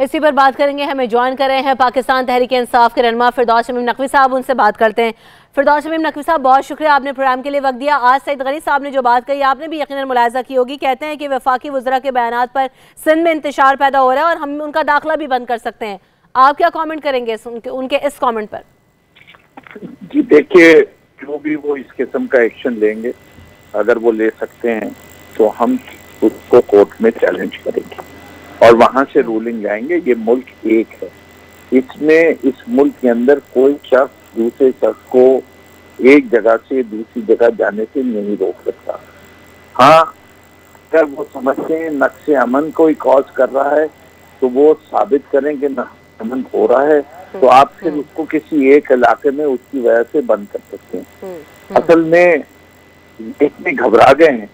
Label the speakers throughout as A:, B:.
A: इसी पर बात करेंगे। हमें ज्वाइन कर रहे हैं पाकिस्तान तहरीक इंसाफ के रहनुमा फिरदौस शमीम नकवी साहब, उनसे बात करते हैं। फिरदौस शमीम नकवी साहब, बहुत शुक्रिया, आपने प्रोग्राम के लिए वक्त दिया। आज सईद गनी साहब ने जो बात कही आपने भी यकीनन मुलाहिजा की होगी। कहते हैं कि वफाकी वज़रा के बयानात पर सिंध में इंतशार पैदा हो रहा है और हम उनका दाखिला भी बंद कर सकते हैं। आप क्या कॉमेंट करेंगे उनके इस कॉमेंट पर?
B: जी देखिए, जो भी वो इस किस्म का एक्शन लेंगे, अगर वो ले सकते हैं तो हम उसको कोर्ट में चैलेंज करेंगे और वहां से रूलिंग लाएंगे। ये मुल्क एक है, इसमें इस मुल्क के अंदर कोई शख्स दूसरे शख्स को एक जगह से दूसरी जगह जाने से नहीं रोक सकता। हाँ, अगर वो समझते हैं नक्शे अमन कोई कॉज कर रहा है तो वो साबित करें कि नक्शे अमन हो रहा है, तो आप फिर उसको किसी एक इलाके में उसकी वजह से बंद कर सकते हैं। असल में इतने घबरा गए हैं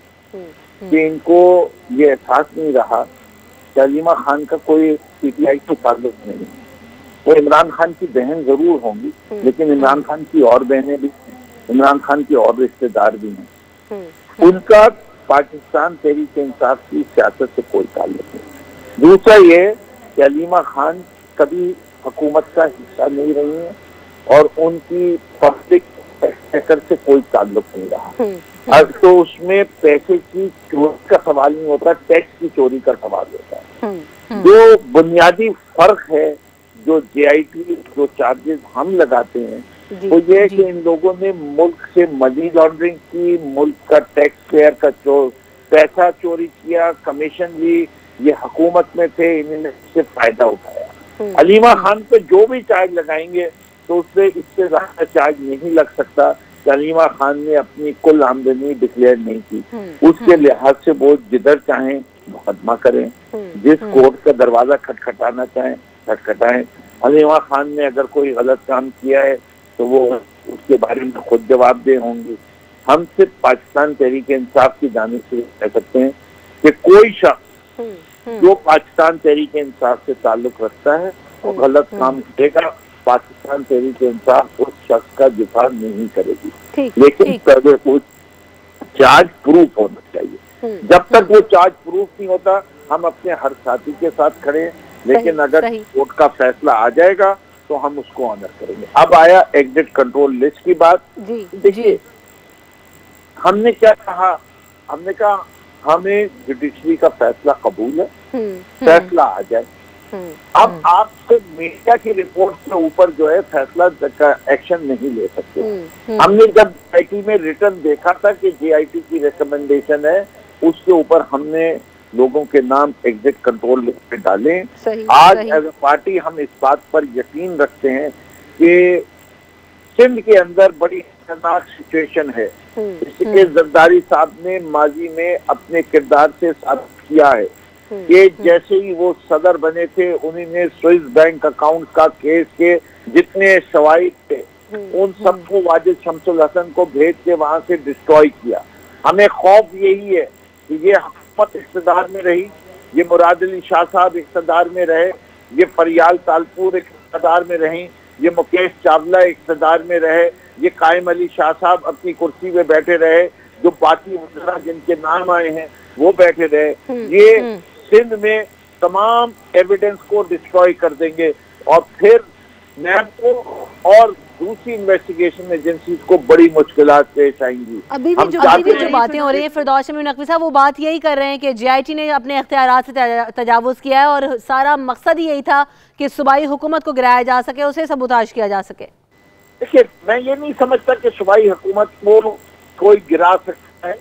B: कि इनको ये एहसास नहीं रहा कि अलीमा खान का कोई पीटीआई से ताल्लुक नहीं है। वो इमरान खान की बहन जरूर होंगी, लेकिन इमरान खान की और बहनें भी हैं, इमरान खान की और रिश्तेदार भी हैं। उनका पाकिस्तान तहरीक इंसाफ की सियासत से कोई ताल्लुक नहीं। दूसरा ये कि अलीमा खान कभी हुकूमत का हिस्सा नहीं रही है और उनकी पब्लिक सेक्टर से कोई ताल्लुक नहीं रहा। अब तो उसमें पैसे की चोरी का सवाल नहीं होता, टैक्स की चोरी का सवाल होता है। जो बुनियादी फर्क है, जो जेआईटी जो चार्जेस हम लगाते हैं, वो ये है कि इन लोगों ने मुल्क से मनी लॉन्ड्रिंग की, मुल्क का टैक्स पेयर का पैसा चोरी किया, कमीशन ली, ये हुकूमत में थे, इन्होंने इससे फायदा उठाया। अलीमा खान पे जो भी चार्ज लगाएंगे तो उससे इससे ज्यादा चार्ज नहीं लग सकता कि अलीमा खान ने अपनी कुल आमदनी डिक्लेयर नहीं की। उसके लिहाज से वो जिधर चाहें मुकदमा करें, जिस कोर्ट का दरवाजा खटखटाना चाहें खटखटाएं। अलीमा खान ने अगर कोई गलत काम किया है तो वो उसके बारे में खुद जवाबदेह होंगी। हम सिर्फ पाकिस्तान तहरीक इंसाफ की जानिब से कह सकते हैं कि कोई शख्स जो पाकिस्तान तहरीक इंसाफ से ताल्लुक रखता है और गलत काम करेगा, पाकिस्तान तहरीक इंसाफ उस शख्स का दिफा नहीं करेगी। लेकिन पहले कुछ चार्ज प्रूफ होना चाहिए। जब तक वो चार्ज प्रूफ नहीं होता, हम अपने हर साथी के साथ खड़े हैं, लेकिन अगर कोर्ट का फैसला आ जाएगा तो हम उसको ऑनर करेंगे। अब आया एग्जिट कंट्रोल लिस्ट की बात। देखिए, हमने क्या कहा, हमने कहा हमें जुडिशरी का फैसला कबूल है, फैसला आ जाए। अब आप सिर्फ मीडिया की रिपोर्ट से ऊपर जो है फैसला का एक्शन नहीं ले सकते। हमने जब जेआईटी में रिटर्न देखा था कि जेआईटी की रिकमेंडेशन है, उसके ऊपर हमने लोगों के नाम एग्जिट कंट्रोल लिस्ट पे डाले। आज एज ए पार्टी हम इस बात पर यकीन रखते हैं कि सिंध के अंदर बड़ी खतरनाक सिचुएशन है। इसके जरदारी साहब ने माजी में अपने किरदार से साबित किया है कि जैसे ही वो सदर बने थे, उन्होंने स्विस बैंक अकाउंट का केस के जितने शवाहिद थे उन सबको वाजिद शमसुल हसन को भेज के वहां से डिस्ट्रॉय किया। हमें खौफ यही है कि ये हुकूमत इक़्तिदार में रही, ये मुराद अली शाह साहब इक़्तिदार में रहे, ये फरियाल तालपुर इक़्तिदार में रही, ये मुकेश चावला इक़्तिदार में रहे, ये कायम अली शाह साहब अपनी कुर्सी पे बैठे रहे, जो बाकी वज़रा जिनके नाम आए हैं वो बैठे रहे। ये सिंध में तमाम एविडेंस को डिस्ट्रॉय कर देंगे और फिर नैब को और दूसरी इन्वेस्टिगेशन एजेंसीज को बड़ी मुश्किलात पेश आएंगी।
A: अभी भी जो बातें हो रही है फिरदौस शमीम नकवी साहब, वो बात यही कर रहे हैं कि जेआईटी ने अपने इख्तियारात से तजावुज़ किया है और सारा मकसद यही था कि सूबाई हुकूमत को गिराया जा सके, उसे सबूताज किया जा सके।
B: देखिए, मैं ये नहीं समझता कि सूबाई हुकूमत को कोई गिरा सकता है।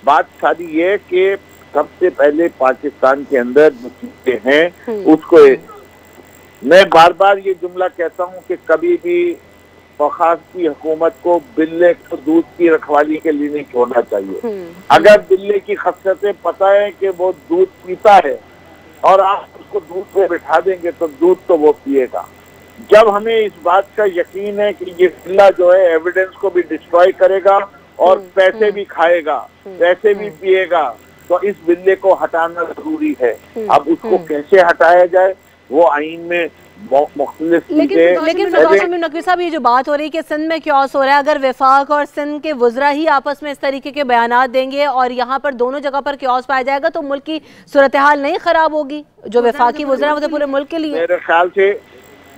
B: बात सारी ये कि सबसे पहले पाकिस्तान के अंदर जो चीजें हैं उसको, मैं बार बार ये जुमला कहता हूँ कि कभी भी वखास की हुकूमत को बिल्ले को दूध की रखवाली के लिए नहीं छोड़ना चाहिए। अगर बिल्ले की खसलतें पता है कि वो दूध पीता है और आप उसको दूध पे बिठा देंगे तो दूध तो वो पिएगा। जब हमें इस बात का यकीन है कि ये बिल्ला जो है एविडेंस को भी डिस्ट्रॉय करेगा और पैसे भी खाएगा, पैसे भी पिएगा, तो इस बिल्ले को हटाना जरूरी है। अब उसको कैसे हटाया जाए वो आईन में मुख्तलिफ
A: लेकिन फिरदौस शमीम नकवी साहब, ये जो बात हो रही है कि सिंध में क्योस हो रहा है, अगर वफाक और सिंध के वज़रा ही आपस में इस तरीके के बयानात देंगे और यहाँ पर दोनों जगह पर क्योस पाया जाएगा तो मुल्क की सूरत हाल नहीं खराब होगी? जो वफाकी वज़रा वो तो पूरे मुल्क के लिए।
B: मेरे ख्याल से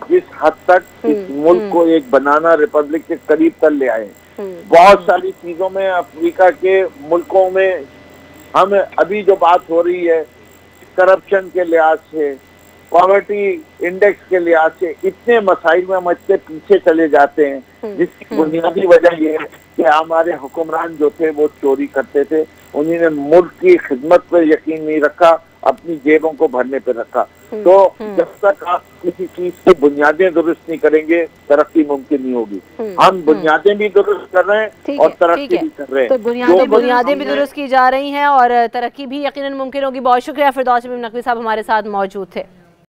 B: जिस हद तक इस मुल्क को एक बनाना रिपब्लिक के करीब कर ले आए, बहुत सारी चीजों में अफ्रीका के मुल्कों में हम अभी जो बात हो रही है करप्शन के लिहाज से, पॉवर्टी इंडेक्स के लिहाज से, इतने मसाइल में हम इतने पीछे चले जाते हैं, जिसकी बुनियादी वजह यह है कि हमारे हुक्मरान जो थे वो चोरी करते थे, उन्होंने मुल्क की खिदमत पर यकीन नहीं रखा, अपनी जेबों को भरने पर रखा। तो जब तक आप किसी चीज की बुनियादें दुरुस्त नहीं करेंगे तरक्की मुमकिन नहीं होगी। हम बुनियादें भी दुरुस्त कर रहे हैं और तरक्की भी कर रहे हैं,
A: तो बुनियादें भी दुरुस्त की जा रही हैं और तरक्की भी यकीनन मुमकिन होगी। बहुत शुक्रिया, फिरदौस शमीम नकवी साहब हमारे साथ मौजूद थे।